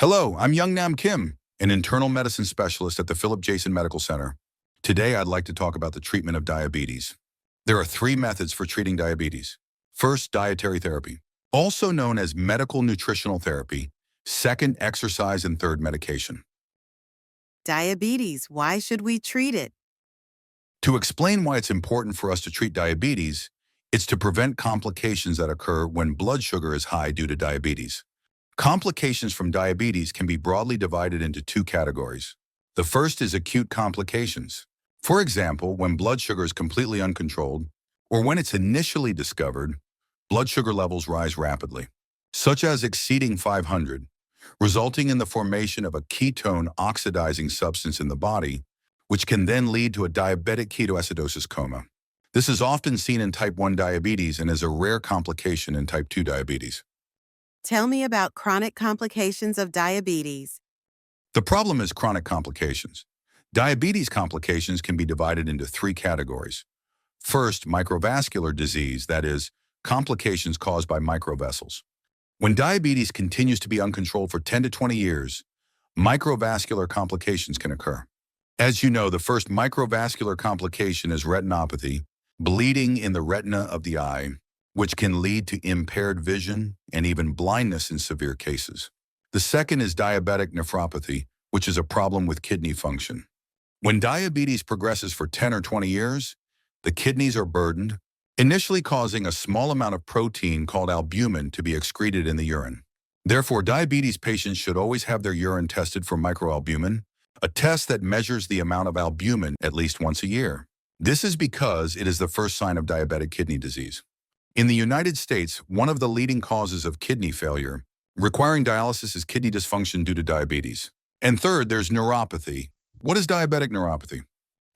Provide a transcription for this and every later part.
Hello, I'm Youngnam Kim, an internal medicine specialist at the Jaisohn Medical Center. Today, I'd like to talk about the treatment of diabetes. There are three methods for treating diabetes. First, dietary therapy, also known as medical nutritional therapy. Second, exercise, and third, medication. Diabetes, why should we treat it? To explain why it's important for us to treat diabetes, it's to prevent complications that occur when blood sugar is high due to diabetes. Complications from diabetes can be broadly divided into two categories. The first is acute complications. For example, when blood sugar is completely uncontrolled, or when it's initially discovered, blood sugar levels rise rapidly, such as exceeding 500, resulting in the formation of a ketone oxidizing substance in the body, which can then lead to a diabetic ketoacidosis coma. This is often seen in type 1 diabetes and is a rare complication in type 2 diabetes. Tell me about chronic complications of diabetes. The problem is chronic complications. Diabetes complications can be divided into three categories. First, microvascular disease, that is, complications caused by microvessels. When diabetes continues to be uncontrolled for 10 to 20 years, microvascular complications can occur. As you know, the first microvascular complication is retinopathy, bleeding in the retina of the eye, which can lead to impaired vision and even blindness in severe cases. The second is diabetic nephropathy, which is a problem with kidney function. When diabetes progresses for 10 or 20 years, the kidneys are burdened, initially causing a small amount of protein called albumin to be excreted in the urine. Therefore, diabetes patients should always have their urine tested for microalbumin, a test that measures the amount of albumin at least once a year. This is because it is the first sign of diabetic kidney disease. In the United States, one of the leading causes of kidney failure requiring dialysis is kidney dysfunction due to diabetes. And third, there's neuropathy. What is diabetic neuropathy?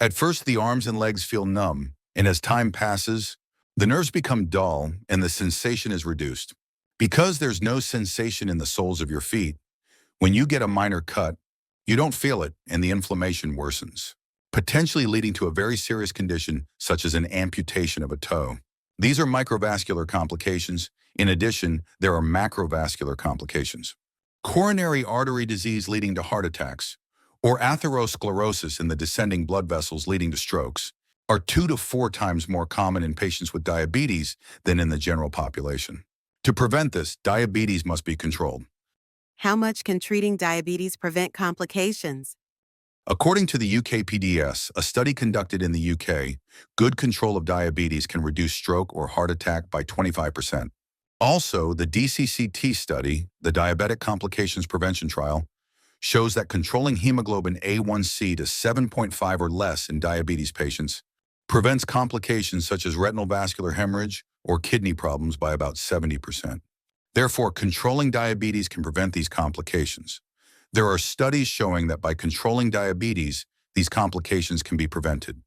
At first, the arms and legs feel numb, and as time passes, the nerves become dull and the sensation is reduced. Because there's no sensation in the soles of your feet, when you get a minor cut, you don't feel it and the inflammation worsens, potentially leading to a very serious condition such as an amputation of a toe. These are microvascular complications. In addition, there are macrovascular complications. Coronary artery disease leading to heart attacks, or atherosclerosis in the descending blood vessels leading to strokes, are 2 to 4 times more common in patients with diabetes than in the general population. To prevent this, diabetes must be controlled. How much can treating diabetes prevent complications? According to the UKPDS, a study conducted in the UK, good control of diabetes can reduce stroke or heart attack by 25%. Also, the DCCT study, the Diabetic Complications Prevention Trial, shows that controlling hemoglobin A1C to 7.5 or less in diabetes patients prevents complications such as retinal vascular hemorrhage or kidney problems by about 70%. Therefore, controlling diabetes can prevent these complications. There are studies showing that by controlling diabetes, these complications can be prevented.